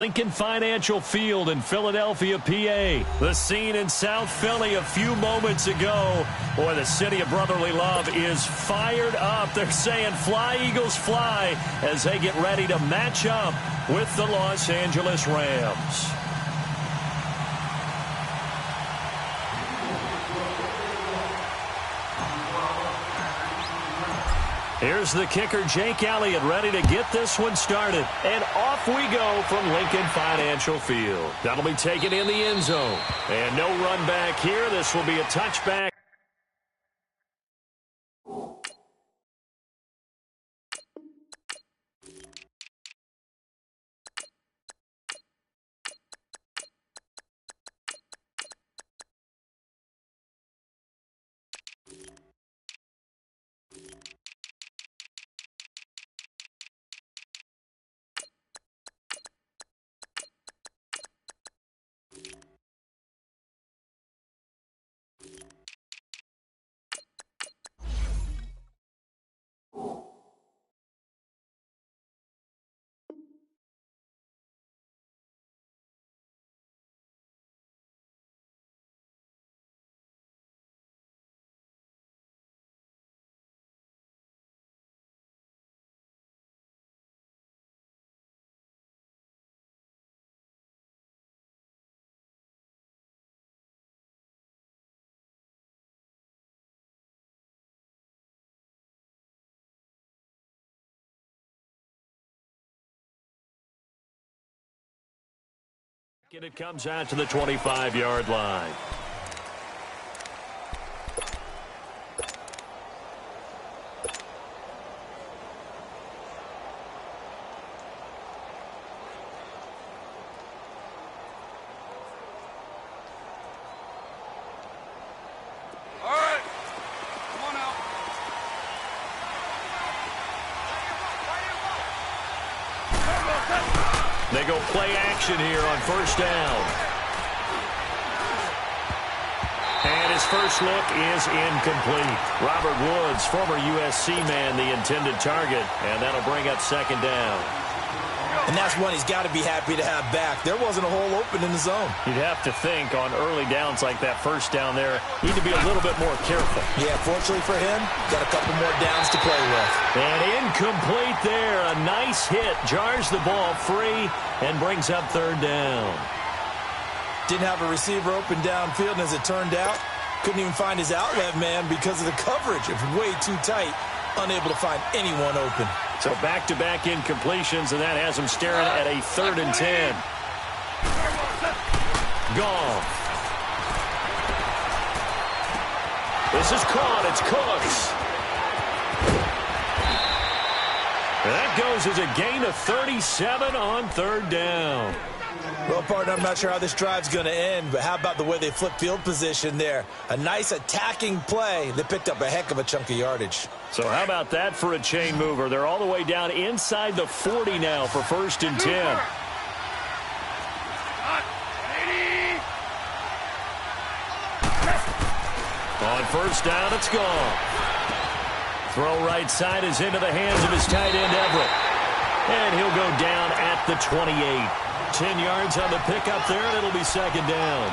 Lincoln Financial Field in Philadelphia, PA. The scene in South Philly a few moments ago. Boy, the city of brotherly love is fired up. They're saying, "Fly, Eagles, fly," as they get ready to match up with the Los Angeles Rams. Here's the kicker, Jake Elliott, ready to get this one started. And off we go from Lincoln Financial Field. That'll be taken in the end zone. And no run back here. This will be a touchback. And it comes out to the 25-yard line. They go play action here on first down. And his first look is incomplete. Robert Woods, former USC man, the intended target. And that'll bring up second down. And that's one he's got to be happy to have back. There wasn't a hole open in the zone. You'd have to think on early downs like that first down there, need to be a little bit more careful. Yeah, fortunately for him, got a couple more downs to play with. And incomplete there. A nice hit. Jars the ball free and brings up third down. Didn't have a receiver open downfield, and as it turned out, couldn't even find his outlet man because of the coverage. It was way too tight. Unable to find anyone open. So back-to-back incompletions, and that has him staring at a 3rd and 10. Gone. This is caught. It's Cooks. And that goes as a gain of 37 on third down. Well, partner, I'm not sure how this drive's going to end, but how about the way they flip field position there? A nice attacking play. They picked up a heck of a chunk of yardage. So how about that for a chain mover? They're all the way down inside the 40 now for 1st and 10. On first down, it's gone. Throw right side is into the hands of his tight end, Everett. And he'll go down at the 28. 10 yards on the pickup there, and it'll be second down.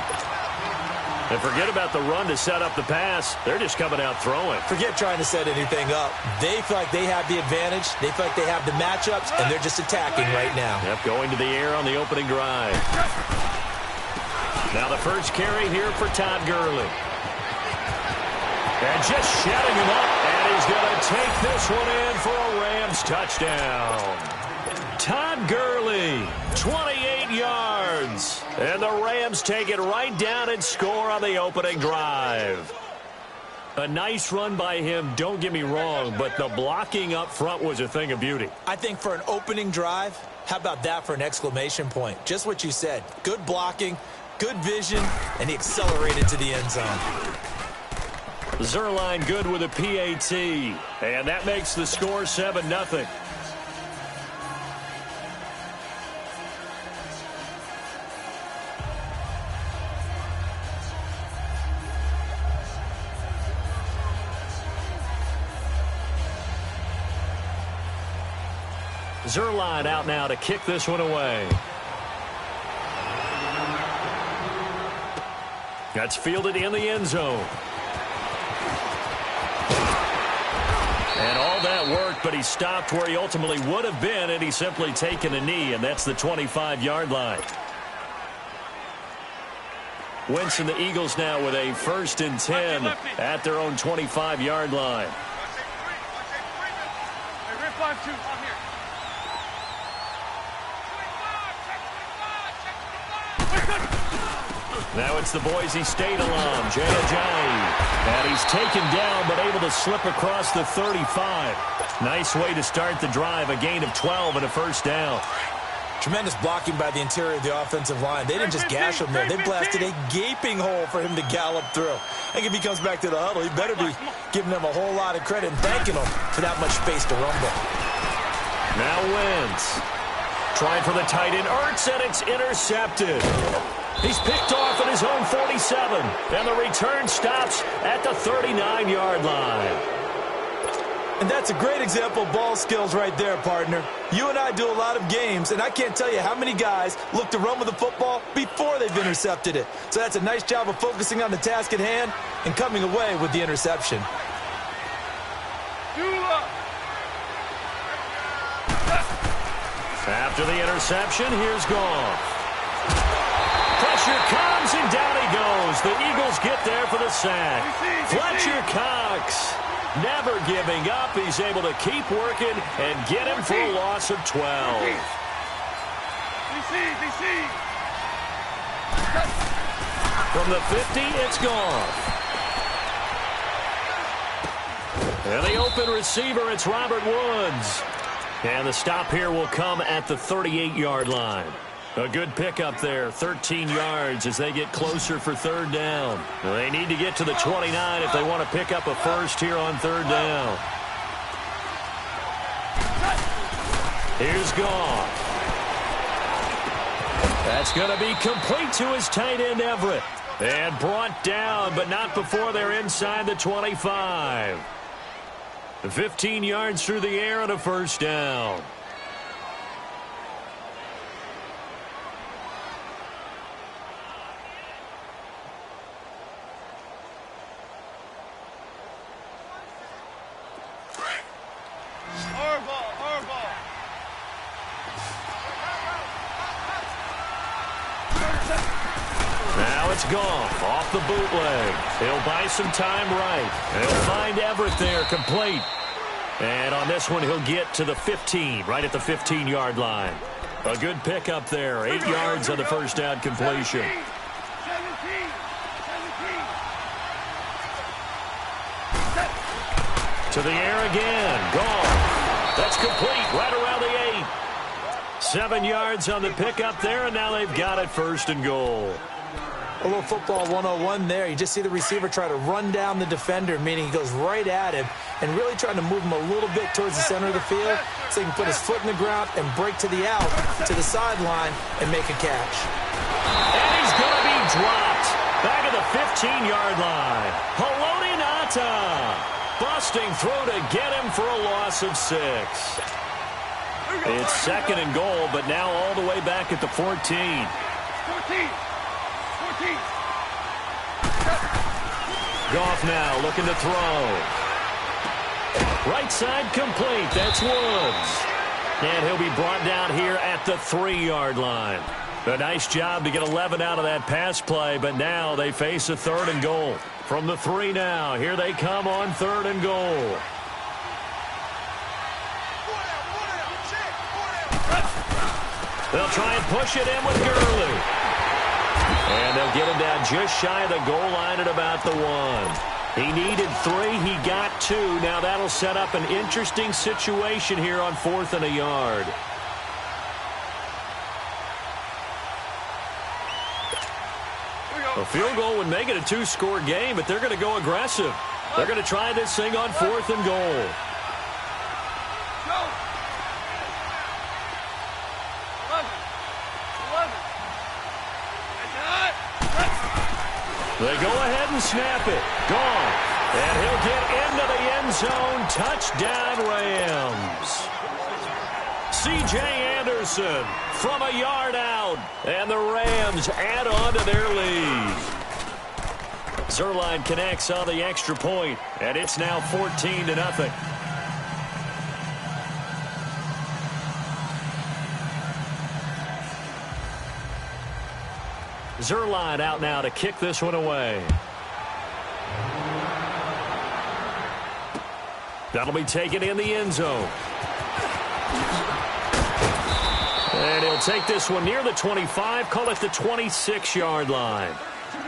And forget about the run to set up the pass. They're just coming out throwing. Forget trying to set anything up. They feel like they have the advantage. They feel like they have the matchups, and they're just attacking right now. Yep, going to the air on the opening drive. Now the first carry here for Todd Gurley. And just shutting him up, and he's going to take this one in for a Rams touchdown. Todd Gurley, 28 yards. And the Rams take it right down and score on the opening drive. A nice run by him, don't get me wrong, but the blocking up front was a thing of beauty. I think for an opening drive, how about that for an exclamation point? Just what you said. Good blocking, good vision, and he accelerated to the end zone. Zerline good with a PAT. And that makes the score 7-0. Zerline out now to kick this one away. That's fielded in the end zone. And all that worked, but he stopped where he ultimately would have been, and he's simply taken a knee, and that's the 25-yard line. Wentz and the Eagles now with a 1st and 10 at their own 25-yard line. Now it's the Boise State alum, Jay Ajayi. And he's taken down but able to slip across the 35. Nice way to start the drive, a gain of 12 and a 1st down. Tremendous blocking by the interior of the offensive line. They didn't just gash him there. They blasted a gaping hole for him to gallop through. I think if he comes back to the huddle, he better be giving them a whole lot of credit and thanking them for that much space to rumble. Now Wentz. Trying for the tight end, Ertz, and it's intercepted. He's picked off at his own 47, and the return stops at the 39-yard line. And that's a great example of ball skills right there, partner. You and I do a lot of games, and I can't tell you how many guys look to run with the football before they've intercepted it. So that's a nice job of focusing on the task at hand and coming away with the interception. After the interception, here's Goff. Pressure comes, and down he goes. The Eagles get there for the sack. Fletcher Cox, never giving up. He's able to keep working and get him for a loss of 12. From the 50, it's Goff. And the open receiver, it's Robert Woods. And the stop here will come at the 38-yard line. A good pickup there, 13 yards as they get closer for 3rd down. They need to get to the 29 if they want to pick up a 1st here on 3rd down. Here's Goff. That's going to be complete to his tight end, Everett. And brought down, but not before they're inside the 25. 15 yards through the air and a 1st down. Now it's Goff off the bootleg. He'll buy some time right. He'll find Everett there complete. And on this one, he'll get to the 15, right at the 15-yard line. A good pickup there, 8 yards on the 1st down completion. To the air again, Goff. That's complete, right around the 8. 7 yards on the pickup there, and now they've got it 1st and goal. A little football 101 there. You just see the receiver try to run down the defender, meaning he goes right at him and really trying to move him a little bit towards the center of the field so he can put his foot in the ground and break to the out, to the sideline, and make a catch. And he's going to be dropped back at the 15-yard line. Haloti Ngata busting through to get him for a loss of 6. It's 2nd and goal, but now all the way back at the 14. 14. Goff now looking to throw. Right side complete. That's Woods. And he'll be brought down here at the 3-yard line. A nice job to get 11 out of that pass play, but now they face a 3rd and goal. From the 3 now, here they come on 3rd and goal. They'll try and push it in with Gurley. And they'll get him down just shy of the goal line at about the 1. He needed 3. He got 2. Now that'll set up an interesting situation here on 4th and a yard. A field goal would make it a 2-score game, but they're going to go aggressive. They're going to try this thing on 4th and goal. They go ahead and snap it. Gone. And he'll get into the end zone. Touchdown, Rams. C.J. Anderson from a yard out. And the Rams add on to their lead. Zerline connects on the extra point, and it's now 14-0. Zerline out now to kick this one away. That'll be taken in the end zone. And he'll take this one near the 25, call it the 26-yard line.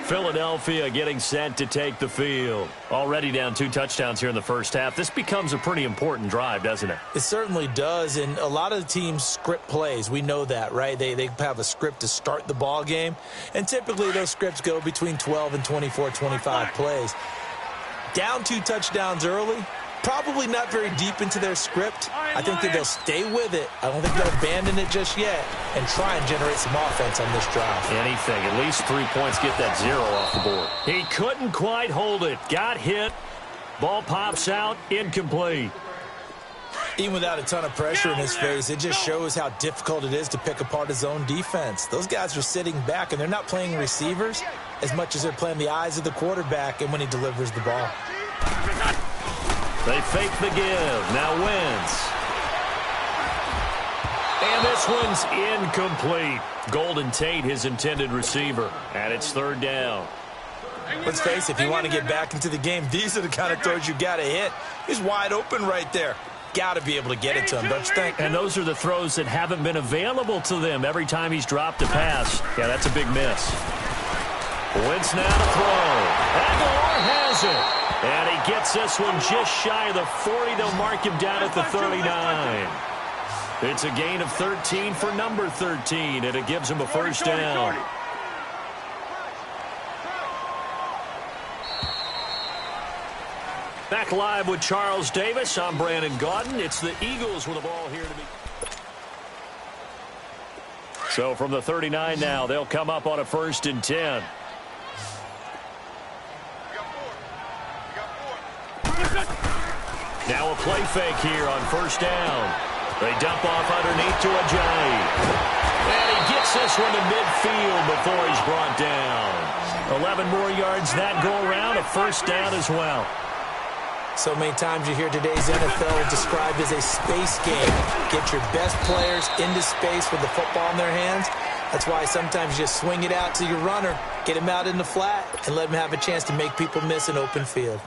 Philadelphia getting set to take the field. Already down 2 touchdowns here in the first half. This becomes a pretty important drive, doesn't it? It certainly does, and a lot of the teams script plays. We know that, right? They have a script to start the ball game, and typically those scripts go between 12 and 24, 25 plays. Down 2 touchdowns early, probably not very deep into their script. I think that they'll stay with it. I don't think they'll abandon it just yet and try and generate some offense on this drive. Anything. At least 3 points, get that 0 off the board. He couldn't quite hold it. Got hit. Ball pops out. Incomplete. Even without a ton of pressure in his face, it just shows how difficult it is to pick apart his own defense. Those guys are sitting back, and they're not playing receivers as much as they're playing the eyes of the quarterback and when he delivers the ball. They fake the give. Now Wentz. And this one's incomplete. Golden Tate, his intended receiver. And it's 3rd down. Let's face it, if you want to get back into the game, these are the kind of throws you got to hit. He's wide open right there. Got to be able to get it to him, don't you think? And those are the throws that haven't been available to them every time he's dropped a pass. Yeah, that's a big miss. Wentz now to throw. Aguilar has it. And he gets this one just shy of the 40. They'll mark him down at the 39. It's a gain of 13 for number 13, and it gives him a first down. Back live with Charles Davis. I'm Brandon Gaudin. It's the Eagles with the ball here to be. So from the 39 now, they'll come up on a 1st and 10. Now a play fake here on 1st down. They dump off underneath to Ajayi. And he gets this one to midfield before he's brought down. 11 more yards that go around, a 1st down as well. So many times you hear today's NFL described as a space game. Get your best players into space with the football in their hands. That's why sometimes you just swing it out to your runner, get him out in the flat, and let him have a chance to make people miss an open field.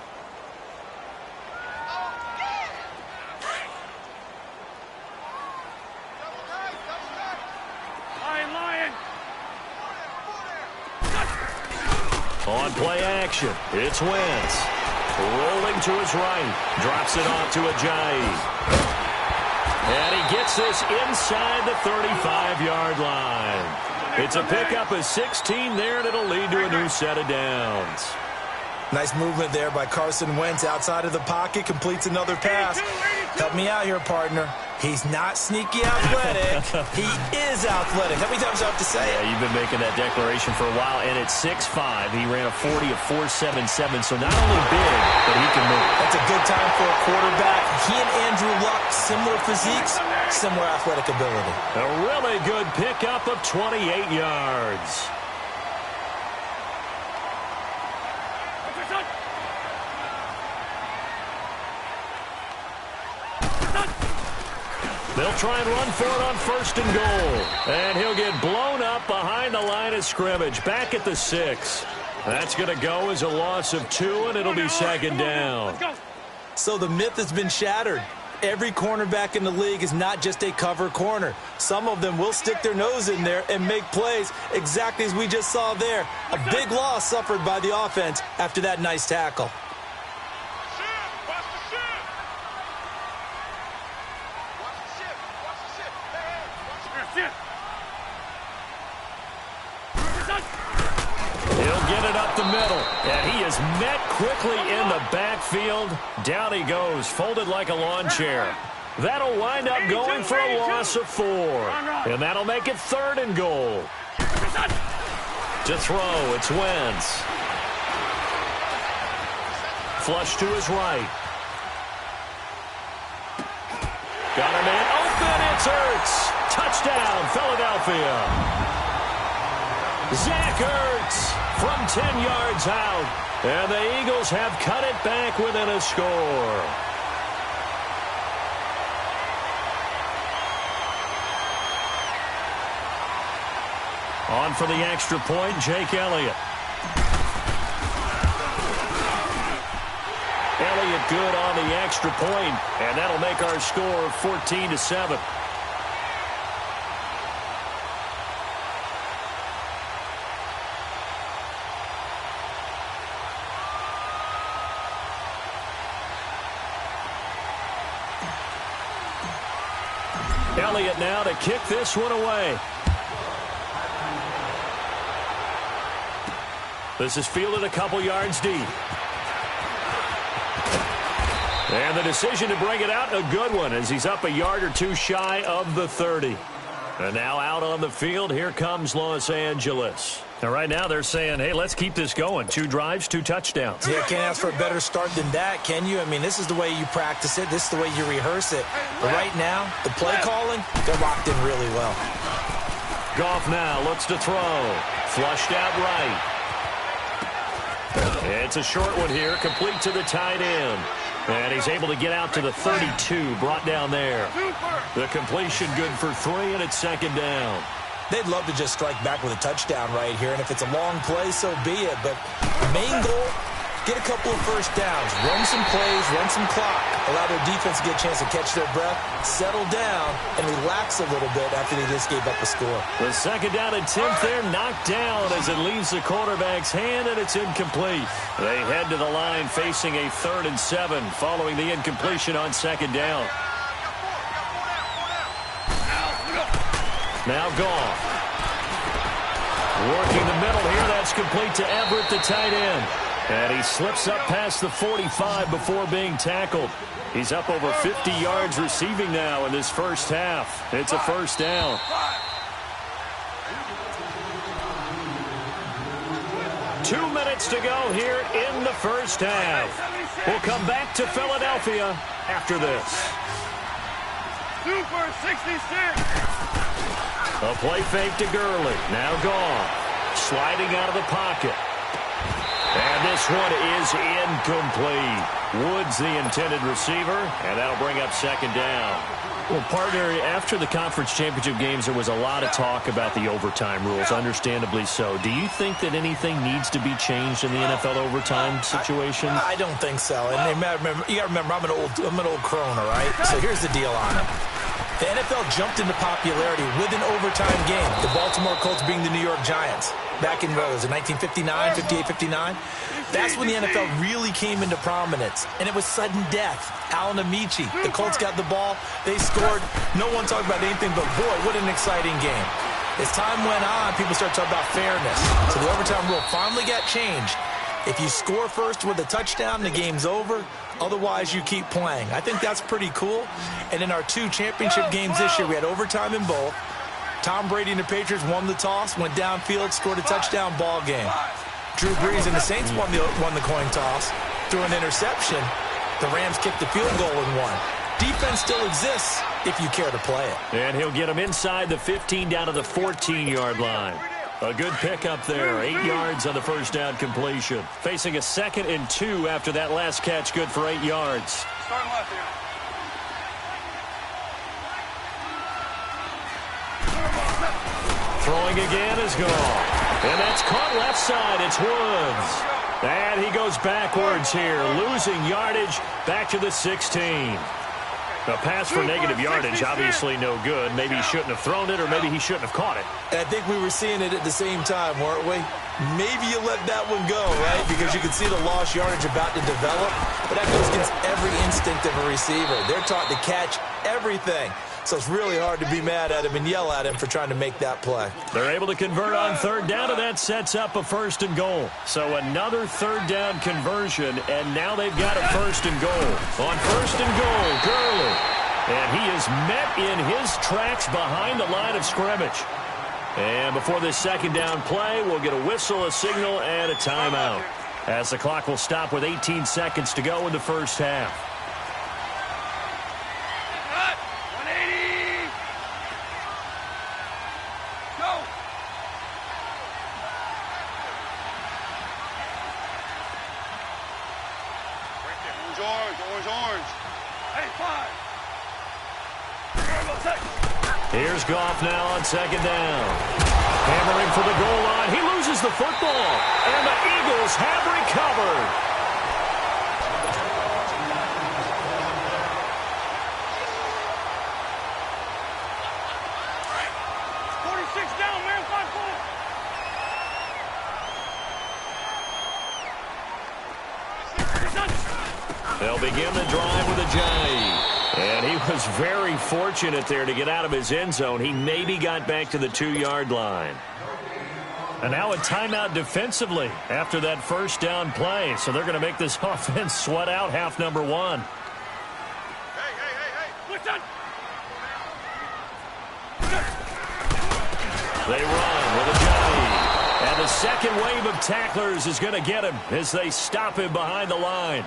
On play action, it's Wentz. Rolling to his right. Drops it off to Ajayi. And he gets this inside the 35-yard line. It's a pickup of 16 there, and it'll lead to a new set of downs. Nice movement there by Carson Wentz outside of the pocket. Completes another pass. Help me out here, partner. He's not sneaky athletic. He is athletic. How many times do I have to say it? Yeah, you've been making that declaration for a while, and at 6'5", he ran a 40 of 4.77, so not only big, but he can move. That's a good time for a quarterback. He and Andrew Luck, similar physiques, similar athletic ability. A really good pickup of 28 yards. They'll try and run for it on 1st and goal. And he'll get blown up behind the line of scrimmage. Back at the 6. That's going to go as a loss of 2, and it'll be 2nd down. So the myth has been shattered. Every cornerback in the league is not just a cover corner. Some of them will stick their nose in there and make plays exactly as we just saw there. A big loss suffered by the offense after that nice tackle. He'll get it up the middle, and he is met quickly in the backfield. Down he goes, folded like a lawn chair. That'll wind up going for a loss of 4, and that'll make it 3rd and goal. To throw, it's Wentz. Flush to his right. Got him in, open, it's Ertz. Touchdown, Philadelphia. Zach Ertz from 10 yards out. And the Eagles have cut it back within a score. On for the extra point, Jake Elliott. Elliott good on the extra point, and that'll make our score 14-7. Elliott now to kick this one away. This is fielded a couple yards deep. And the decision to bring it out, a good one, as he's up a yard or two shy of the 30. And now out on the field, here comes Los Angeles. Now, right now, they're saying, hey, let's keep this going. 2 drives, 2 touchdowns. Yeah, can't ask for a better start than that, can you? I mean, this is the way you practice it. This is the way you rehearse it. But right now, the play calling, they're locked in really well. Goff now looks to throw. Flushed out right. It's a short one here, complete to the tight end. And he's able to get out to the 32, brought down there. The completion good for 3, and it's second down. They'd love to just strike back with a touchdown right here, and if it's a long play, so be it. But main goal, get a couple of first downs, run some plays, run some clock, allow their defense to get a chance to catch their breath, settle down, and relax a little bit after they just gave up a score. The second down attempt there knocked down as it leaves the quarterback's hand, and it's incomplete. They head to the line facing a 3rd and 7 following the incompletion on second down. Now Goff. Working the middle here. That's complete to Everett, the tight end. And he slips up past the 45 before being tackled. He's up over 50 yards receiving now in this first half. It's a first down. Two minutes to go here in the first half. We'll come back to Philadelphia after this. Super 66. A play fake to Gurley. Now Goff. Sliding out of the pocket. And this one is incomplete. Woods the intended receiver, and that'll bring up second down. Well, partner, after the conference championship games, there was a lot of talk about the overtime rules, understandably so. Do you think that anything needs to be changed in the NFL overtime situation? I don't think so. And you got to remember, I'm an old crone, all right? So here's the deal on it. The NFL jumped into popularity with an overtime game. The Baltimore Colts being the New York Giants. Back in, what was it, 1959, 58, 59? That's when the NFL really came into prominence. And it was sudden death. Alan Amici, the Colts got the ball. They scored. No one talked about anything but, boy, what an exciting game. As time went on, people started talking about fairness. So the overtime rule finally got changed. If you score first with a touchdown, the game's over. Otherwise, you keep playing. I think that's pretty cool. And in our 2 championship games this year, we had overtime in both. Tom Brady and the Patriots won the toss, went downfield, scored a touchdown, ball game. Drew Brees and the Saints won the coin toss, threw an interception. The Rams kicked the field goal and won. Defense still exists if you care to play it. And he'll get him inside the 15 down to the 14-yard line. A good pickup there, 8 yards on the first down completion. Facing a 2nd and 2 after that last catch, good for 8 yards. Starting left here. Throwing again is gone. And that's caught left side. It's Woods. And he goes backwards here, losing yardage back to the 16. A pass for negative yardage, obviously no good. Maybe he shouldn't have thrown it, or maybe he shouldn't have caught it. I think we were seeing it at the same time, weren't we? Maybe you let that one go, right? Because you can see the lost yardage about to develop. But that goes against every instinct of a receiver. They're taught to catch everything. So it's really hard to be mad at him and yell at him for trying to make that play. They're able to convert on 3rd down, and that sets up a 1st and goal. So another 3rd down conversion, and now they've got a 1st and goal. On 1st and goal, Gurley. And he is met in his tracks behind the line of scrimmage. And before this 2nd down play, we'll get a whistle, a signal, and a timeout, as the clock will stop with 18 seconds to go in the first half. Here's Goff now on second down. Hammering for the goal line. He loses the football. And the Eagles have recovered. 46 down, man. 5-4. They'll begin the drive with a J. And he was very fortunate there to get out of his end zone. He maybe got back to the 2-yard line. And now a timeout defensively after that first down play. So they're going to make this offense sweat out half number one. Listen. They run with a J. And the second wave of tacklers is going to get him as they stop him behind the line.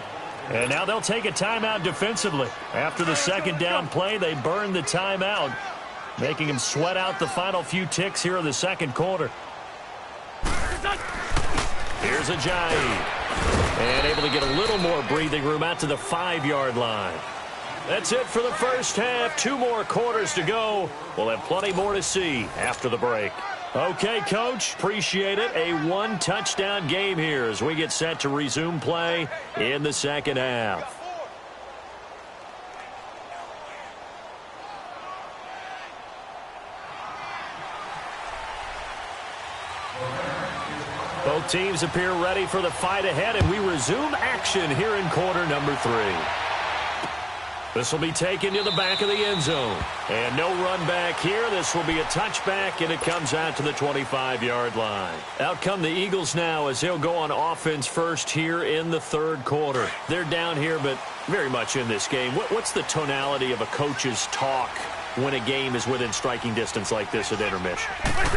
And now they'll take a timeout defensively. After the second down play, they burn the timeout, making him sweat out the final few ticks here in the second quarter. Here's a Giant. And able to get a little more breathing room out to the 5-yard line. That's it for the first half. 2 more quarters to go. We'll have plenty more to see after the break. Okay, Coach, appreciate it. A 1-touchdown game here as we get set to resume play in the second half. Both teams appear ready for the fight ahead, and we resume action here in quarter number 3. This will be taken to the back of the end zone. And no run back here. This will be a touchback, and it comes out to the 25-yard line. Out come the Eagles now as they'll go on offense first here in the third quarter. They're down here, but very much in this game. What's the tonality of a coach's talk when a game is within striking distance like this at intermission?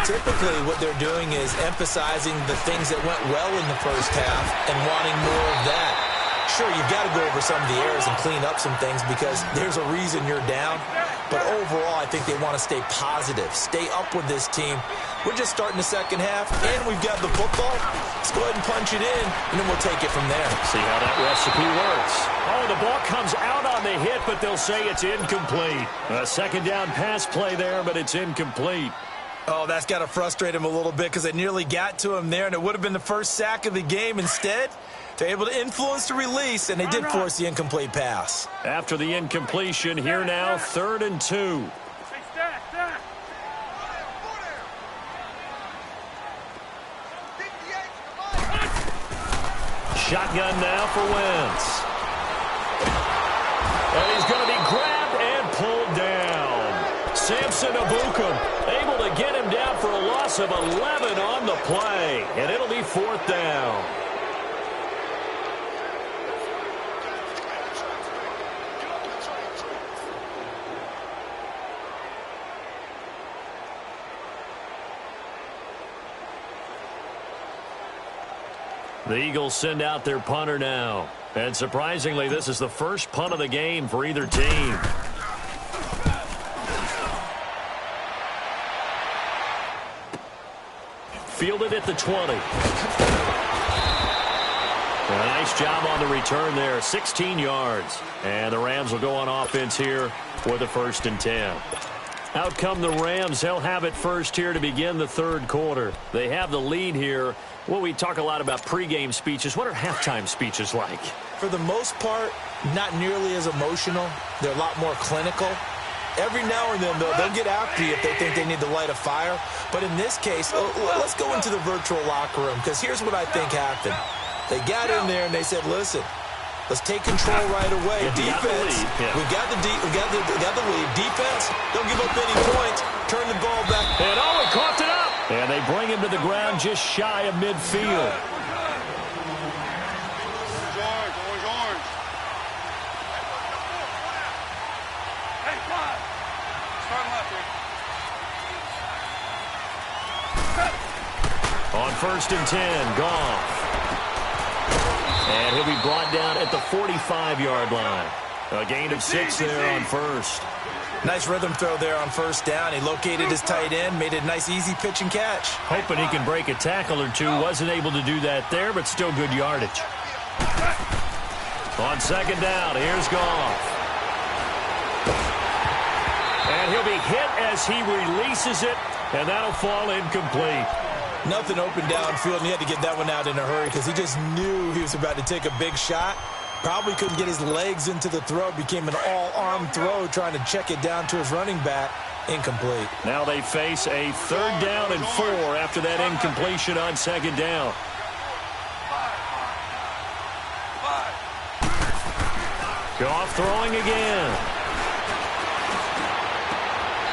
Typically, what they're doing is emphasizing the things that went well in the first half and wanting more of that. Sure, you've got to go over some of the errors and clean up some things because there's a reason you're down. But overall, I think they want to stay positive, stay up with this team. We're just starting the second half, and we've got the football. Let's go ahead and punch it in, and then we'll take it from there. See how that recipe works. Oh, the ball comes out on the hit, but they'll say it's incomplete. A second down pass play there, but it's incomplete. Oh, that's got to frustrate him a little bit because it nearly got to him there, and it would have been the first sack of the game. Instead, they're able to influence the release, and they did force the incomplete pass. After the incompletion, here now, 3rd and 2. Shotgun now for Wentz. And he's going to be grabbed and pulled down. Samson Ebukam able to get him down for a loss of 11 on the play. And it'll be 4th down. The Eagles send out their punter now. And surprisingly, this is the first punt of the game for either team. Fielded at the 20. A nice job on the return there. 16 yards. And the Rams will go on offense here with a 1st and 10. Out come the Rams. They'll have it first here to begin the third quarter. They have the lead here. Well, we talk a lot about pregame speeches. What are halftime speeches like? For the most part, not nearly as emotional. They're a lot more clinical. Every now and then, they'll get after you if they think they need to light a fire. But in this case, let's go into the virtual locker room because here's what I think happened. They got in there and they said, listen, let's take control right away. Defense, we got the lead. Defense, don't give up any points. Turn the ball back. And he coughed it up. And they bring him to the ground just shy of midfield. On 1st and 10, Goff. And he'll be brought down at the 45-yard line. A gain of 6 there on 1st. Nice rhythm throw there on 1st down. He located his tight end, made it a nice easy pitch and catch. Hoping he can break a tackle or two. Wasn't able to do that there, but still good yardage. On 2nd down, here's Goff. And he'll be hit as he releases it, and that'll fall incomplete. Nothing open downfield, and he had to get that one out in a hurry because he just knew he was about to take a big shot. Probably couldn't get his legs into the throw. Became an all-arm throw trying to check it down to his running back. Incomplete. Now they face a 3rd down and 4 after that incompletion on 2nd down. Goff throwing again.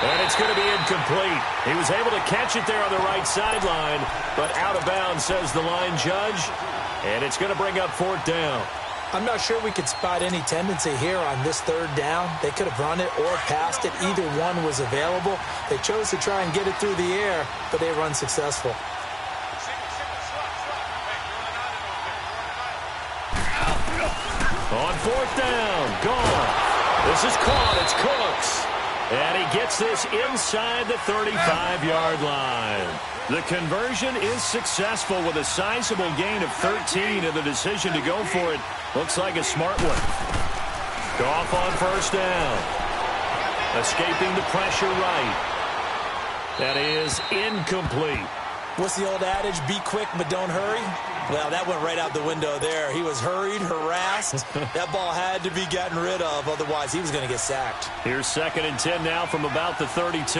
And it's going to be incomplete. He was able to catch it there on the right sideline, but out of bounds, says the line judge. And it's going to bring up 4th down. I'm not sure we could spot any tendency here on this 3rd down. They could have run it or passed it. Either one was available. They chose to try and get it through the air, but they run successful. On 4th down, gone. This is caught. It's Cooks. And he gets this inside the 35-yard line. The conversion is successful with a sizable gain of 13, and the decision to go for it looks like a smart one. Goff on 1st down. Escaping the pressure right. That is incomplete. What's the old adage? Be quick, but don't hurry. Well, that went right out the window there. He was hurried, harassed. That ball had to be gotten rid of. Otherwise, he was going to get sacked. Here's 2nd and 10 now from about the 32.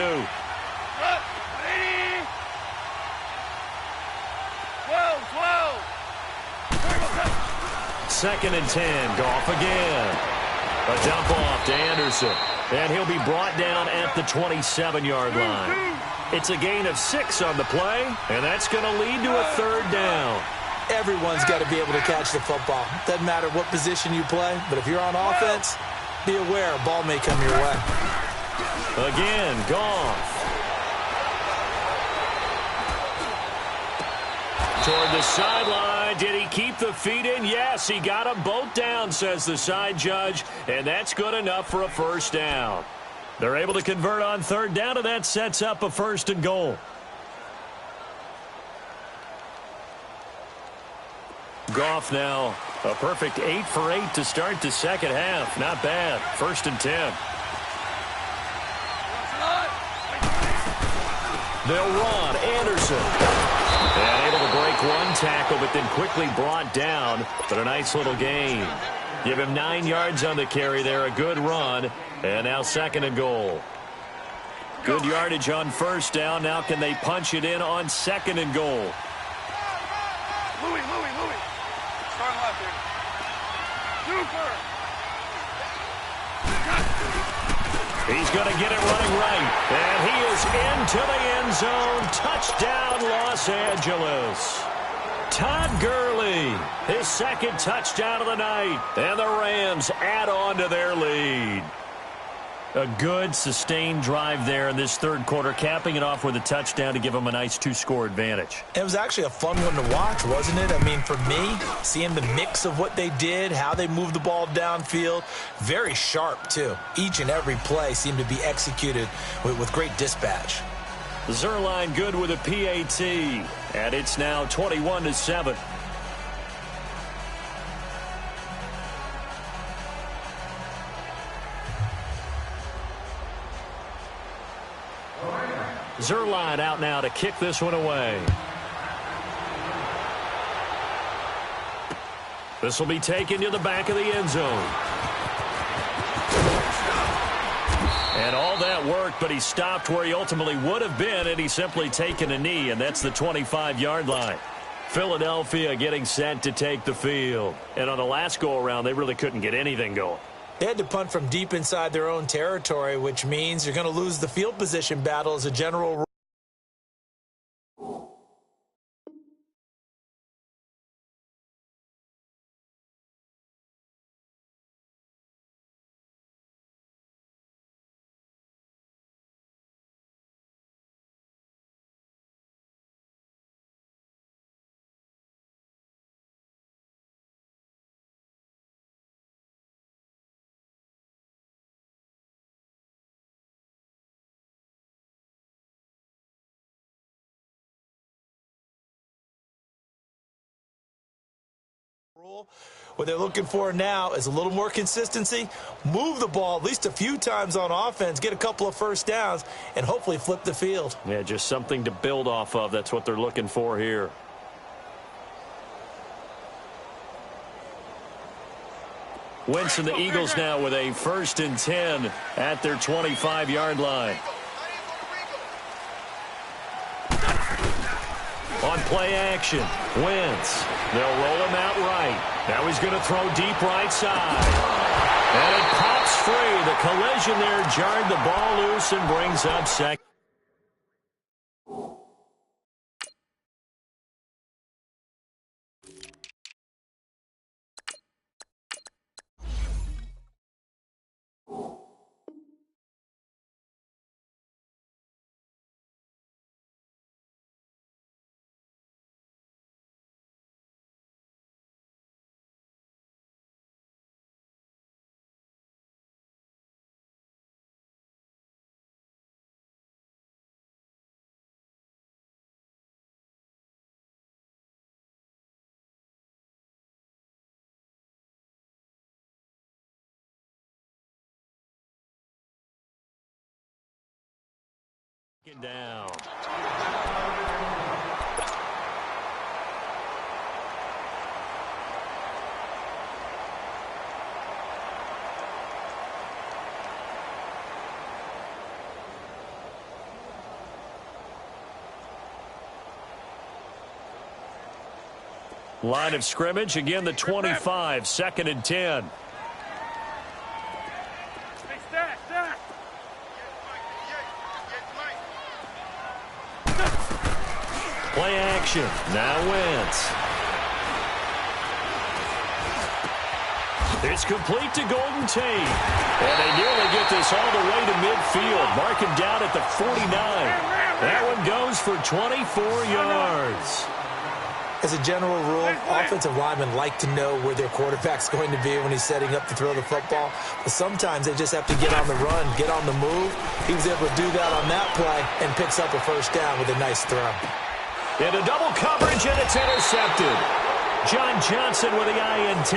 2nd and 10. Goff again. A dump off to Anderson. And he'll be brought down at the 27-yard line. It's a gain of 6 on the play, and that's going to lead to a 3rd down. Everyone's got to be able to catch the football. Doesn't matter what position you play, but if you're on offense, be aware a ball may come your way. Again, Goff. Toward the sideline. Did he keep the feet in? Yes, he got them both down, says the side judge, and that's good enough for a 1st down. They're able to convert on 3rd down, and that sets up a 1st and goal. Goff now a perfect 8 for 8 to start the 2nd half. Not bad. 1st and 10. They'll run. Anderson. And able to break one tackle, but then quickly brought down. But a nice little gain. Give him 9 yards on the carry there. A good run. And now 2nd and goal. Good yardage on 1st down. Now can they punch it in on 2nd and goal? Louis. Starting left here. Super. He's going to get it running right. And he is into the end zone. Touchdown, Los Angeles. Todd Gurley, his 2nd touchdown of the night. And the Rams add on to their lead. A good, sustained drive there in this 3rd quarter, capping it off with a touchdown to give them a nice 2-score advantage. It was actually a fun one to watch, wasn't it? I mean, for me, seeing the mix of what they did, how they moved the ball downfield, very sharp, too. Each and every play seemed to be executed with great dispatch. Zerline good with a PAT, and it's now 21-7. Zerline out now to kick this one away. This will be taken to the back of the end zone. And all that worked, but he stopped where he ultimately would have been, and he's simply taken a knee, and that's the 25-yard line. Philadelphia getting set to take the field. And on the last go-around, they really couldn't get anything going. They had to punt from deep inside their own territory, which means you're going to lose the field position battle as a general rule. What they're looking for now is a little more consistency, move the ball at least a few times on offense, get a couple of first downs, and hopefully flip the field. Yeah, just something to build off of. That's what they're looking for here. Wentz and the Eagles now with a 1st and 10 at their 25-yard line. On play action, Wentz. They'll roll him out right. Now he's going to throw deep right side. And it pops free. The collision there jarred the ball loose and brings up second. Down. Line of scrimmage, again the 25, 2nd and 10. Play action. Now Wentz. It's complete to Golden Tate. And they nearly get this all the way to midfield. Mark him down at the 49. That one goes for 24 yards. As a general rule, offensive linemen like to know where their quarterback's going to be when he's setting up to throw the football. But sometimes they just have to get on the run, get on the move. He was able to do that on that play and picks up a first down with a nice throw. Into double coverage, and it's intercepted. John Johnson with the INT.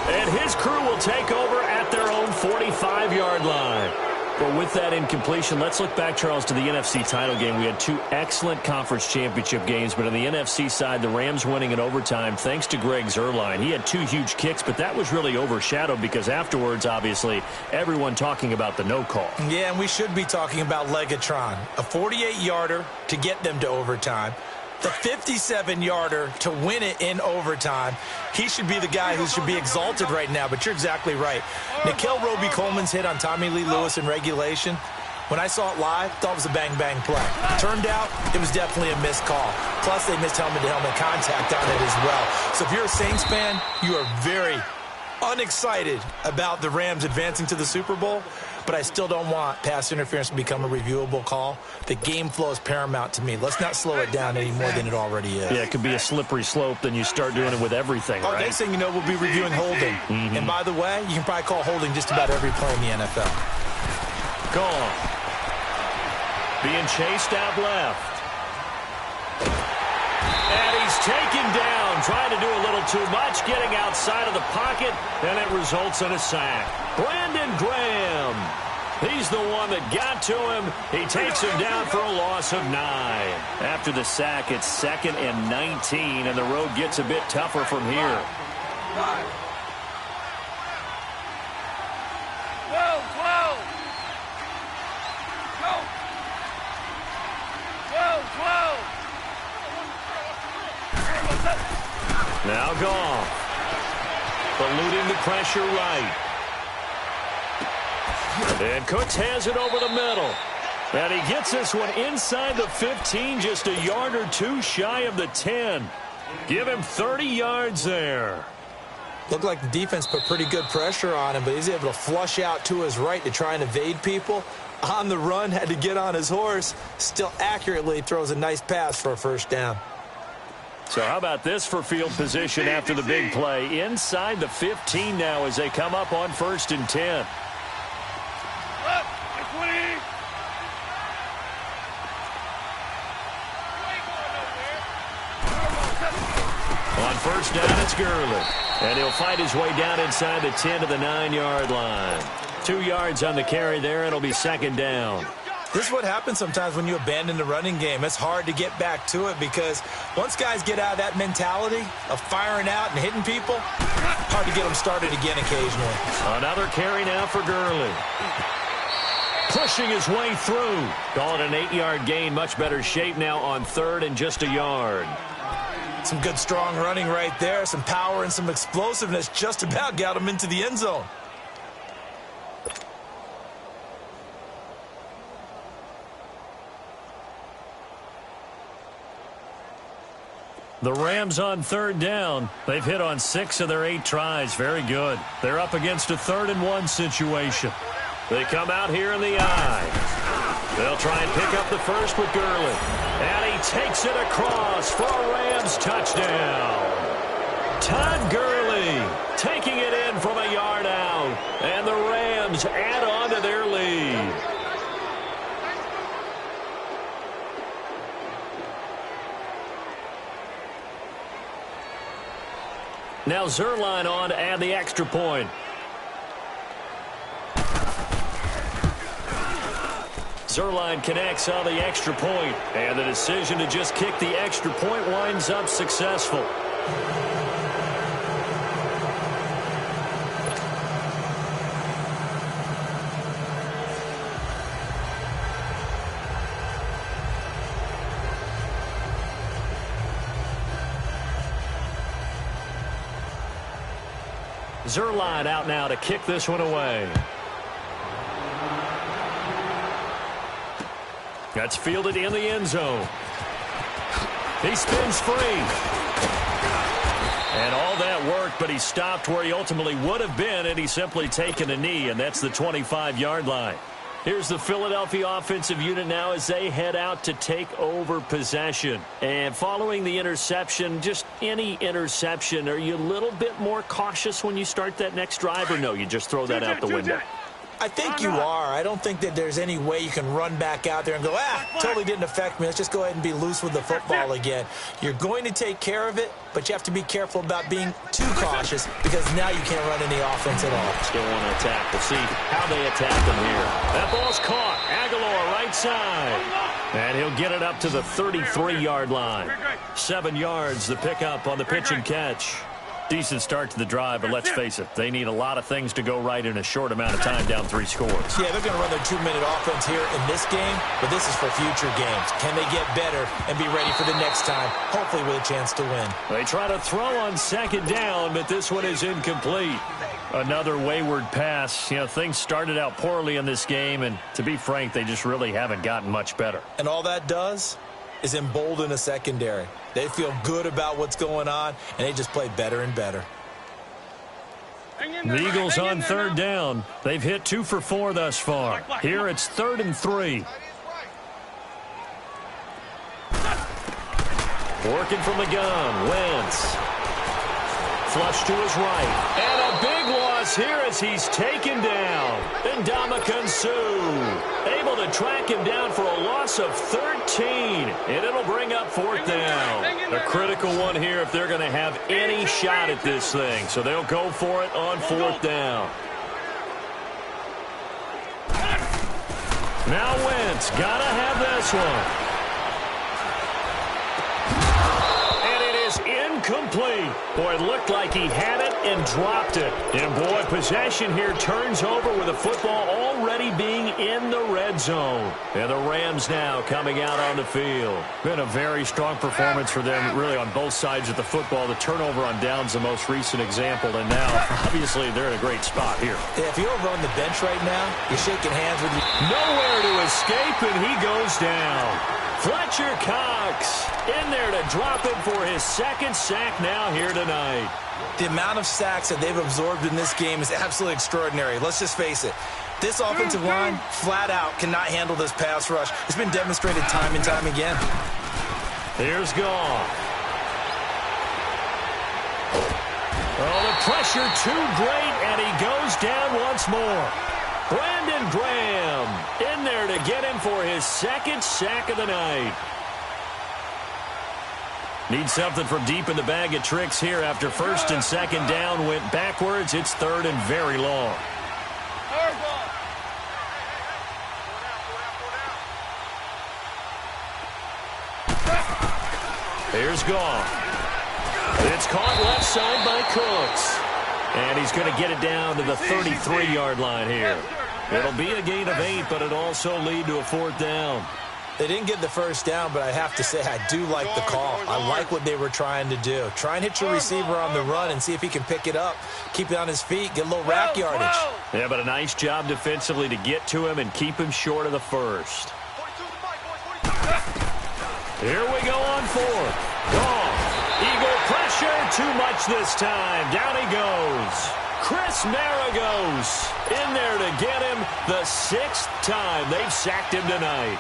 And his crew will take over at their own 45-yard line. But with that incompletion, let's look back, Charles, to the NFC title game. We had 2 excellent conference championship games, but on the NFC side, the Rams winning in overtime thanks to Greg Zuerlein. He had 2 huge kicks, but that was really overshadowed because afterwards, obviously, everyone talking about the no call. Yeah, and we should be talking about Legatron. A 48-yarder to get them to overtime. The 57-yarder to win it in overtime. He should be the guy who should be exalted right now, but you're exactly right. Nikhil Roby-Coleman's hit on Tommy Lee Lewis in regulation, when I saw it live, thought it was a bang-bang play. Turned out, it was definitely a missed call. Plus, they missed helmet-to-helmet contact on it as well. So if you're a Saints fan, you are very unexcited about the Rams advancing to the Super Bowl, but I still don't want pass interference to become a reviewable call. The game flow is paramount to me. Let's not slow it down any more than it already is. Yeah, it could be a slippery slope, then you start doing it with everything, right? Next thing you know, we'll be reviewing holding. And by the way, you can probably call holding just about every play in the NFL. Gone. Being chased out left. And he's taken down, trying to do a little too much, getting outside of the pocket, and it results in a sack. Brandon Graham, he's the one that got to him. He takes him down for a loss of 9. After the sack, it's 2nd and 19, and the road gets a bit tougher from here. 12. Go. 12. Now gone. Eluding the pressure right. And Cooks has it over the middle. And he gets this one inside the 15, just a yard or 2 shy of the 10. Give him 30 yards there. Looked like the defense put pretty good pressure on him, but he's able to flush out to his right to try and evade people. On the run, had to get on his horse. Still accurately throws a nice pass for a first down. So how about this for field position after the big play? Inside the 15 now as they come up on 1st and 10. On 1st down, it's Gurley. And he'll fight his way down inside the 10 to the 9-yard line. 2 yards on the carry there. It'll be second down. This is what happens sometimes when you abandon the running game. It's hard to get back to it because once guys get out of that mentality of firing out and hitting people, hard to get them started again occasionally. Another carry now for Gurley. Pushing his way through. Call it an 8-yard gain. Much better shape now on third and just a yard. Some good strong running right there. Some power and some explosiveness just about got him into the end zone. The Rams on third down. They've hit on 6 of their 8 tries. Very good. They're up against a 3rd and 1 situation. They come out here in the I. They'll try and pick up the first with Gurley. And he takes it across for a Rams touchdown. Todd Gurley taking it in from a yard out. And the Rams add on to their lead. Now Zerline on to add the extra point. Zerline connects on the extra point, and the decision to just kick the extra point winds up successful. Zerline out now to kick this one away. That's fielded in the end zone. He spins free. And all that worked, but he stopped where he ultimately would have been, and he's simply taken a knee, and that's the 25-yard line. Here's the Philadelphia offensive unit now as they head out to take over possession. And following the interception, just any interception, are you a little bit more cautious when you start that next drive, or no, you just throw that out the window? I think you are. I don't think that there's any way you can run back out there and go, totally didn't affect me. Let's just go ahead and be loose with the football again. You're going to take care of it, but you have to be careful about being too cautious because now you can't run any offense at all. Still want to attack. We'll see how they attack them here. That ball's caught. Aguilar right side. And he'll get it up to the 33-yard line. 7 yards, the pickup on the pitch and catch. Decent start to the drive, but let's face it, they need a lot of things to go right in a short amount of time down 3 scores. Yeah, they're going to run their 2-minute offense here in this game, but this is for future games. Can they get better and be ready for the next time, hopefully with a chance to win? They try to throw on second down, but this one is incomplete. Another wayward pass. You know, things started out poorly in this game, and to be frank, they just really haven't gotten much better. And all that does is embolden a secondary. They feel good about what's going on, and they just play better and better. The Eagles on third down. They've hit 2 for 4 thus far. Here it's 3rd and 3. Working from the gun, Wentz. Flush to his right. And a big loss here as he's taken down. Ndamukong Suh able to track him down for a loss of 13. And it'll bring up 4th down. A critical one here if they're going to have any shot at this thing. So they'll go for it on 4th down. Now Wentz got to have this one. Incomplete. Boy, it looked like he had it and dropped it. And boy, possession here turns over with the football already being in the red zone. And the Rams now coming out on the field. Been a very strong performance for them, really on both sides of the football. The turnover on downs the most recent example, and now obviously they're in a great spot here. Yeah, if you're over on the bench right now, you're shaking hands with you. Nowhere to escape, and he goes down. Fletcher Cox in there to drop it for his 2nd sack now here tonight. The amount of sacks that they've absorbed in this game is absolutely extraordinary. Let's just face it. This offensive line, flat out, cannot handle this pass rush. It's been demonstrated time and time again. Here's Goff. Oh, the pressure too great, and he goes down once more. Brandon Graham in there to get him for his 2nd sack of the night. Need something from deep in the bag of tricks here after first and second down went backwards. It's third and very long. Here's Goff. It's caught left side by Cooks. And he's going to get it down to the 33-yard line here. It'll be a gain of 8, but it'll also lead to a fourth down. They didn't get the first down, but I have to say I do like the call. I like what they were trying to do. Try and hit your receiver on the run and see if he can pick it up, keep it on his feet, get a little rack yardage. Yeah, but a nice job defensively to get to him and keep him short of the first. Here we go on fourth. Goff. Eagle pressure. Too much this time. Down he goes. Chris Maragos in there to get him the 6th time they've sacked him tonight.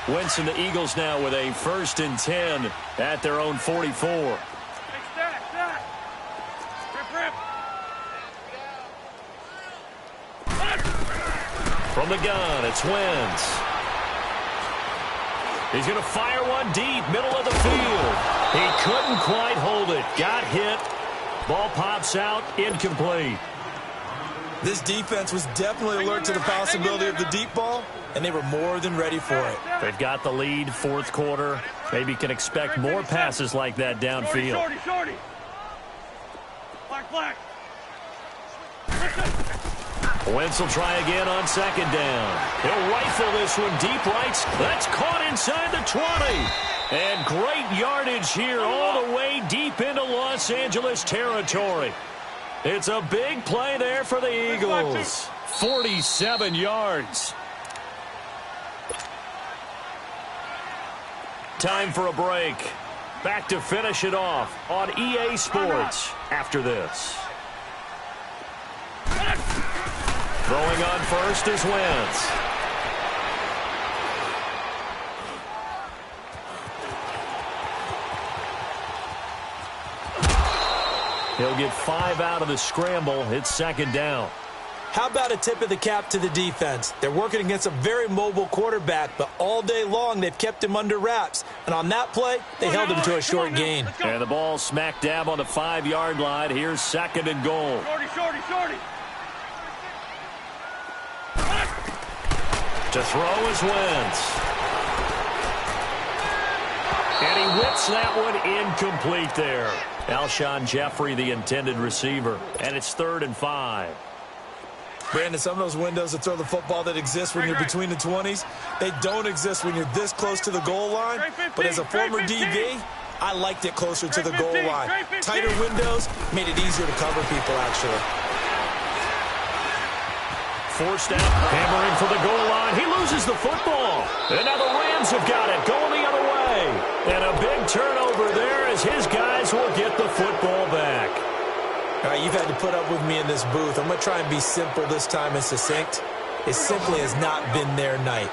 Wentz and the Eagles now with a 1st and 10 at their own 44. From the gun, it's Wentz. He's going to fire one deep, middle of the field. He couldn't quite hold it. Got hit. Ball pops out, incomplete. This defense was definitely alert to the possibility of the deep ball, and they were more than ready for it. They've got the lead, fourth quarter. Maybe can expect more passes like that downfield. Shorty. Black. Wentz will try again on second down. He'll rifle this one deep right. That's caught inside the 20. And great yardage here all the way deep into Los Angeles territory. It's a big play there for the Eagles. 47 yards. Time for a break. Back to finish it off on EA Sports after this. Throwing on first is Wentz. He'll get 5 out of the scramble. It's second down. How about a tip of the cap to the defense? They're working against a very mobile quarterback, but all day long they've kept him under wraps. And on that play, they held him to a short gain. And the ball smack dab on the 5-yard line. Here's second and goal. Shorty. To throw is Wentz. And he whips that one incomplete there. Alshon Jeffrey, the intended receiver. And it's 3rd and 5. Brandon, some of those windows to throw the football that exist when you're between the 20s, they don't exist when you're this close to the goal line. But as a former DB, I liked it closer to the goal line. Tighter windows made it easier to cover people, actually. Forced out, hammering for the goal line. He loses the football. And now the Rams have got it, going the other way. And a big turnover there as his guys will get the football back. All right, you've had to put up with me in this booth. I'm going to try and be simple this time and succinct. It simply has not been their night.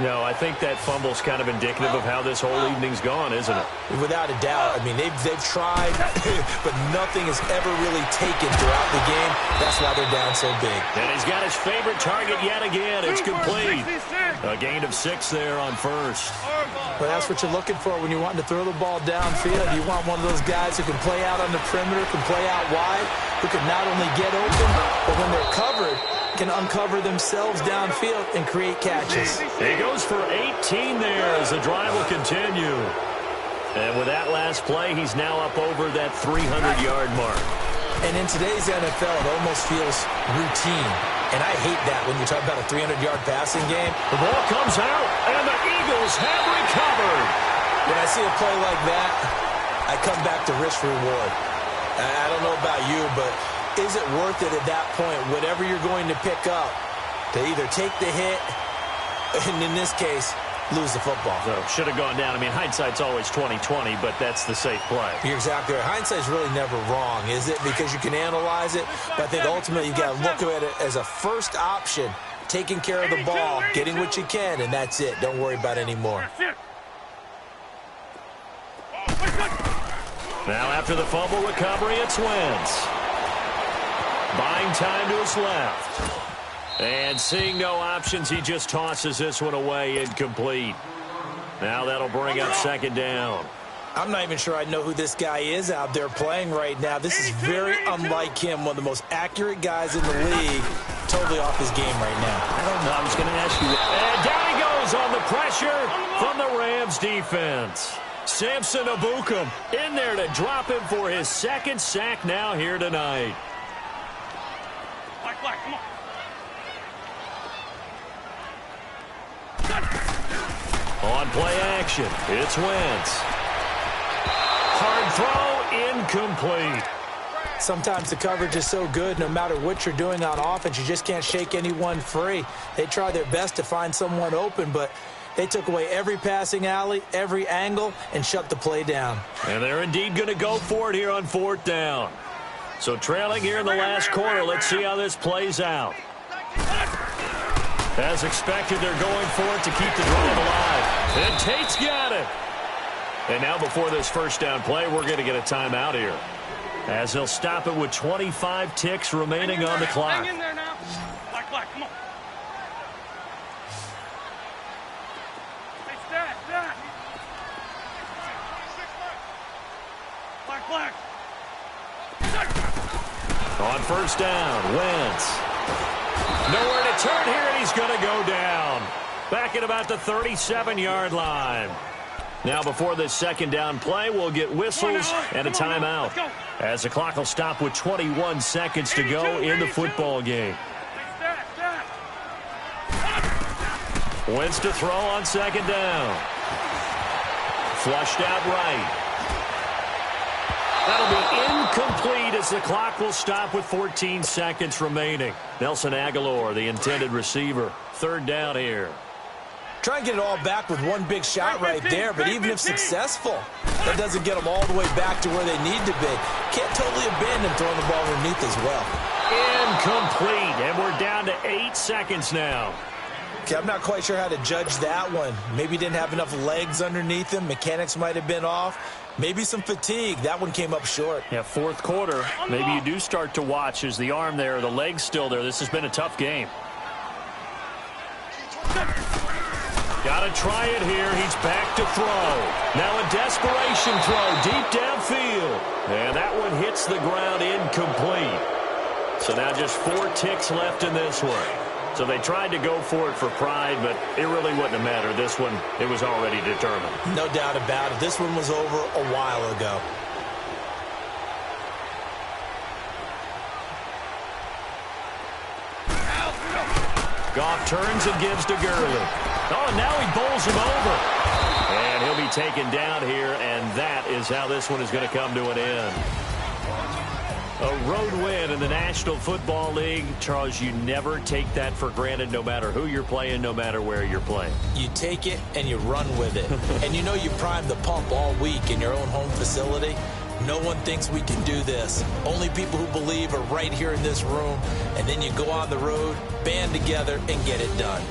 No, I think that fumble's kind of indicative of how this whole evening's gone, isn't it? Without a doubt. I mean, they've tried, but nothing has ever really taken throughout the game. That's why they're down so big. And he's got his favorite target yet again. It's complete. A gain of 6 there on first. But that's what you're looking for when you're wanting to throw the ball downfield. You want one of those guys who can play out on the perimeter, can play out wide, who can not only get open, but when they're covered, can uncover themselves downfield and create catches. He goes for 18 there as the drive will continue. And with that last play, he's now up over that 300-yard mark. And in today's NFL, it almost feels routine. And I hate that when you talk about a 300-yard passing game. The ball comes out, and the Eagles have recovered. When I see a play like that, I come back to risk reward. I don't know about you, but is it worth it at that point, whatever you're going to pick up, to either take the hit, and in this case, lose the football? So should have gone down. I mean, hindsight's always 20/20, but that's the safe play. You're exactly right. Hindsight's really never wrong, is it? Because you can analyze it, but I think ultimately you got to look at it as a first option, taking care of the ball, getting what you can, and that's it. Don't worry about it anymore. Now after the fumble recovery, it's Wentz. Buying time to his left. And seeing no options, he just tosses this one away, incomplete. Now that'll bring up second down. I'm not even sure I know who this guy is out there playing right now. This is very unlike him, one of the most accurate guys in the league. Totally off his game right now. I don't know. I was going to ask you. And down he goes on the pressure from the Rams defense. Samson Ebukam in there to drop him for his second sack now here tonight. Black, come on. On play action, it's Wentz. Hard throw, incomplete. Sometimes the coverage is so good, no matter what you're doing on offense, you just can't shake anyone free. They try their best to find someone open, but they took away every passing alley, every angle, and shut the play down. And they're indeed going to go for it here on fourth down. So trailing here in the last quarter, let's see how this plays out. As expected, they're going for it to keep the drive alive. And Tate's got it. And now before this first down play, we're going to get a timeout here, as they'll stop it with 25 ticks remaining on the clock. Hang in there now. Black, come on. Hey, stat. Black. On first down, Wentz. Nowhere to turn here, and he's going to go down. Back at about the 37-yard line. Now before this second down play, we'll get whistles and a timeout, as the clock will stop with 21 seconds to go in the football game. Wentz to throw on second down. Flushed out right. That'll be incomplete as the clock will stop with 14 seconds remaining. Nelson Aguilar, the intended receiver. Third down here. Try and get it all back with one big shot right there, but even if successful, that doesn't get them all the way back to where they need to be. Can't totally abandon throwing the ball underneath as well. Incomplete, and we're down to 8 seconds now. Okay, I'm not quite sure how to judge that one. Maybe didn't have enough legs underneath him. Mechanics might have been off. Maybe some fatigue. That one came up short. Yeah, fourth quarter. Maybe you do start to watch as the arm there, the leg's still there. This has been a tough game. Got to try it here. He's back to throw. Now a desperation throw deep downfield. And that one hits the ground incomplete. So now just 4 ticks left in this one. So they tried to go for it for pride, but it really wouldn't have mattered. This one, it was already determined. No doubt about it. This one was over a while ago. Goff turns and gives to Gurley. Oh, now he bowls him over. And he'll be taken down here, and that is how this one is going to come to an end. A road win in the National Football League. Charles, you never take that for granted, no matter who you're playing, no matter where you're playing. You take it and you run with it. And you know you primed the pump all week in your own home facility. No one thinks we can do this. Only people who believe are right here in this room. And then you go on the road, band together, and get it done.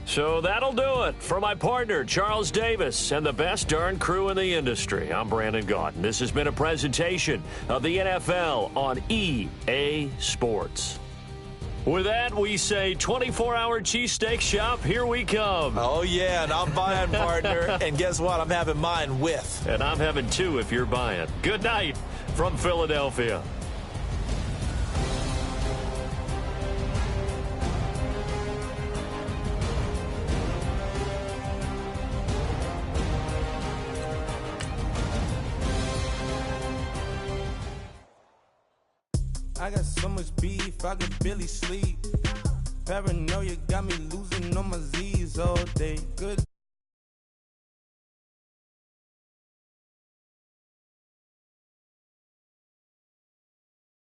So that'll do it for my partner, Charles Davis, and the best darn crew in the industry. I'm Brandon Gaudin. This has been a presentation of the NFL on EA Sports. With that, we say 24-hour cheesesteak shop, here we come. Oh, yeah, and I'm buying, partner. And guess what? I'm having mine with. And I'm having 2 if you're buying. Good night from Philadelphia. I got so much beef, I could barely sleep. Paranoia got me losing on my Z's all day. Good.